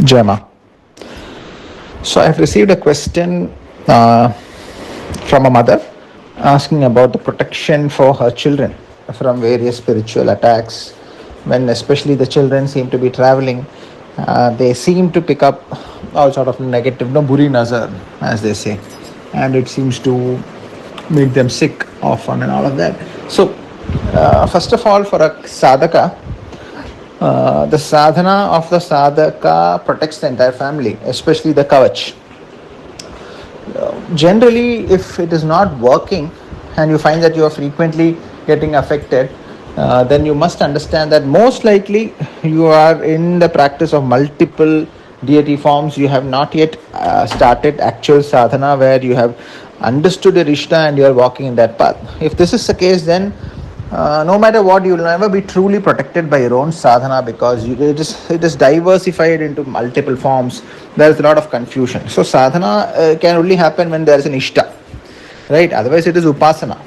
Gemma. So I've received a question from a mother asking about the protection for her children from various spiritual attacks. When especially the children seem to be traveling, they seem to pick up all sort of negative, no buri nazar, as they say, and it seems to make them sick often and all of that. So, first of all, for a sadhaka, the sadhana of the sadhaka protects the entire family, especially the kavach. Generally, if it is not working and you find that you are frequently getting affected, then you must understand that most likely you are in the practice of multiple deity forms. You have not yet started actual sadhana where you have understood your Ishta and you are walking in that path. If this is the case, then no matter what, you will never be truly protected by your own sadhana because it is diversified into multiple forms. There is a lot of confusion. So sadhana can only happen when there is an ishta, right? Otherwise, it is upasana.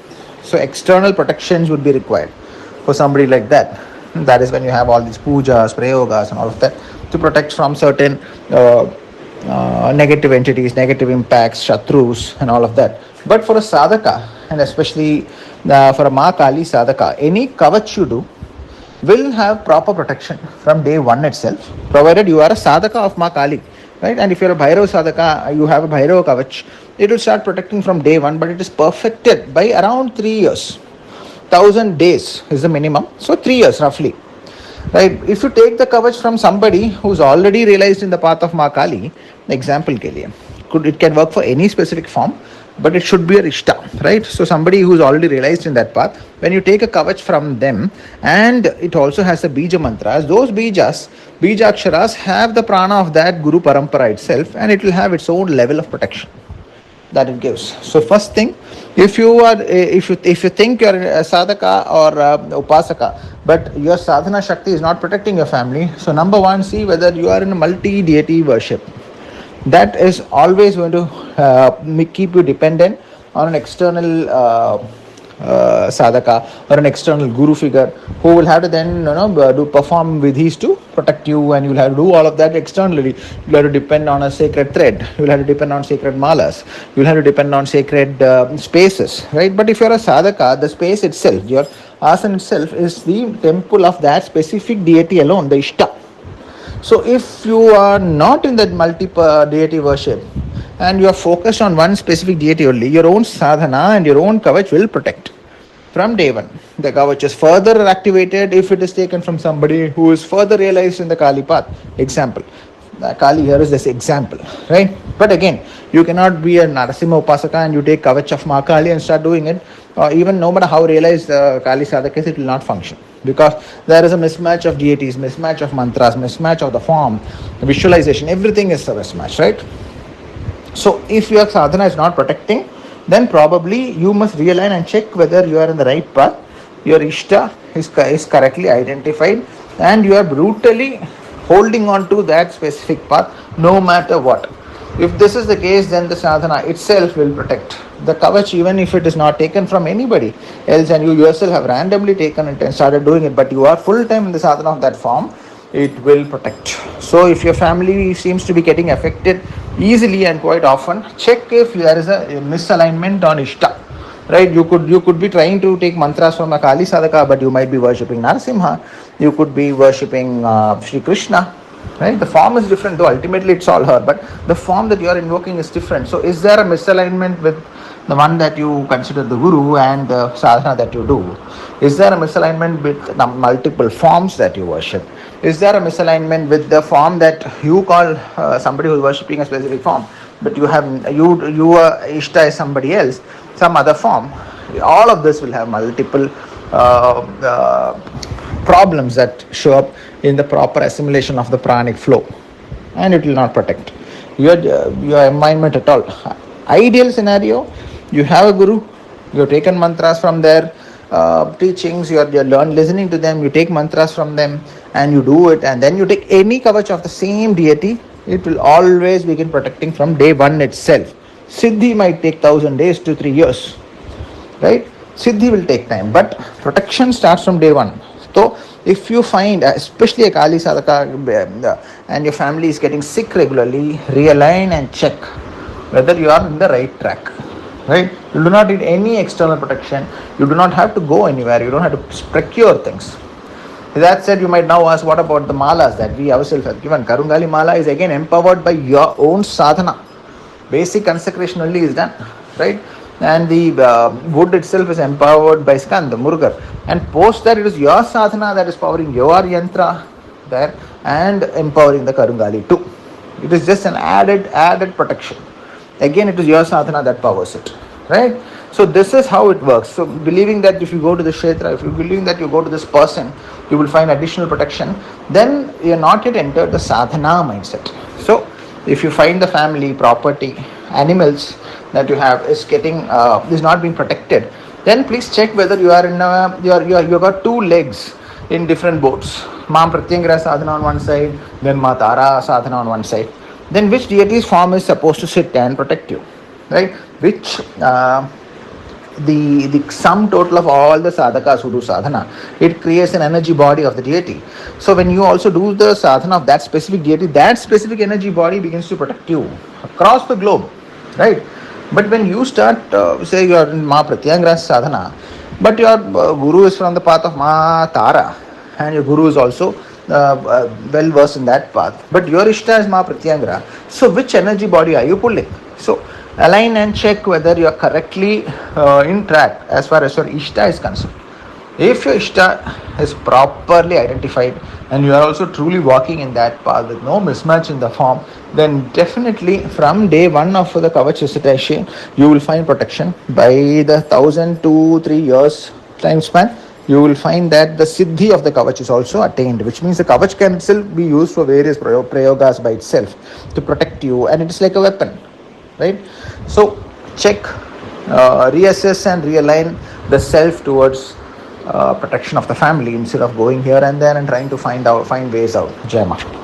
So external protections would be required for somebody like that. That is when you have all these pujas, prayogas, and all of that to protect from certain negative entities, negative impacts, shatrus, and all of that. But for a sadhaka, and especially for a Ma Kali sadhaka, any kavach you do will have proper protection from day one itself, provided you are a sadhaka of Ma Kali, right? And if you're a Bhairava sadhaka, you have a Bhairava kavach, it will start protecting from day one, but it is perfected by around 3 years. 1,000 days is the minimum, so 3 years roughly. Right? If you take the kavach from somebody who's already realized in the path of Ma Kali, example ke liye, it can work for any specific form, but it should be a rishta, right? So somebody who's already realized in that path, when you take a kavach from them, and it also has the bija mantras, those bija aksharas have the prana of that Guru Parampara itself, and it will have its own level of protection that it gives. So first thing, if you think you're a sadhaka or upasaka, but your sadhana shakti is not protecting your family, so number one, see whether you are in a multi-deity worship. That is always going to keep you dependent on an external sadhaka or an external guru figure who will have to then do perform vidhis to protect you, and you will have to do all of that externally. You will have to depend on a sacred thread, you will have to depend on sacred malas, you will have to depend on sacred spaces, right? But if you are a sadhaka, the space itself, your asana itself, is the temple of that specific deity alone, the ishta. So if you are not in that multiple deity worship and you are focused on one specific deity only, your own sadhana and your own kavach will protect from day one. The kavach is further activated if it is taken from somebody who is further realized in the Kali path. Example. Kali here is this example, right? But again, you cannot be a Narasimha Upasaka and you take kavach of Ma Kali and start doing it. Even no matter how realized Kali sadhaka is, it will not function because there is a mismatch of deities, mismatch of mantras, mismatch of the form, the visualization, everything is a mismatch, right? So if your sadhana is not protecting, then probably you must realign and check whether you are in the right path, your ishta is correctly identified, and you are brutally holding on to that specific path no matter what. If this is the case, then the sadhana itself will protect. The kavach, even if it is not taken from anybody else and you yourself have randomly taken it and started doing it, but you are full time in the sadhana of that form, it will protect. So if your family seems to be getting affected easily and quite often, check if there is a misalignment on ishta. Right, you could be trying to take mantras from a Kali sadhaka, but you might be worshipping Narasimha. You could be worshipping Sri Krishna. Right, the form is different, though ultimately it's all her, but the form that you are invoking is different. So, is there a misalignment with the one that you consider the Guru and the sadhana that you do? Is there a misalignment with the multiple forms that you worship? Is there a misalignment with the form that you call somebody who is worshipping a specific form, but you Ishta is somebody else, some other form? All of this will have multiple problems that show up in the proper assimilation of the pranic flow, and it will not protect your environment at all. Ideal scenario, you have a guru, you have taken mantras from their teachings, you are listening to them, you take mantras from them and you do it, and then you take any kavach of the same deity, it will always begin protecting from day one itself. Siddhi might take 1,000 days to 3 years, right? Siddhi will take time, but protection starts from day one. So if you find, especially a Kali Sadhaka, and your family is getting sick regularly, realign and check whether you are in the right track. Right? You do not need any external protection. You do not have to go anywhere. You don't have to procure things. That said, you might now ask, what about the malas that we ourselves have given? Karungali mala is again empowered by your own sadhana. Basic consecration only is done, right? And the wood itself is empowered by Skanda, Murugar. And post that, it is your sadhana that is powering your yantra there and empowering the Karungali too. It is just an added protection. Again, it is your sadhana that powers it, right? So this is how it works. So believing that if you go to the kshetra, if you believing that you go to this person, you will find additional protection, then you are not yet entered the sadhana mindset. So if you find the family, property, animals that you have is not being protected, then please check whether you are in you got two legs in different boats. Ma Pratyangra sadhana on one side, then Ma Tara sadhana on one side. Then which deity's form is supposed to sit and protect you, right? Which the sum total of all the sadhakas who do sadhana, it creates an energy body of the deity. So when you also do the sadhana of that specific deity, that specific energy body begins to protect you across the globe, right? But when you start, say you are in Ma Pratyangra sadhana, but your guru is from the path of Ma Tara, and your guru is also well versed in that path, but your Ishta is Ma Pratyangra. So which energy body are you pulling? So align and check whether you are correctly in track as far as your Ishta is concerned. If your Ishta is properly identified and you are also truly walking in that path with no mismatch in the form, then definitely from day one of the Kavach recitation, you will find protection. By the 1,000 to 3 years time span, you will find that the siddhi of the Kavach is also attained, which means the Kavach can still be used for various prayogas by itself to protect you, and it is like a weapon, right? So check, reassess and realign the self towards protection of the family instead of going here and there and trying to find ways out. Jai Ma.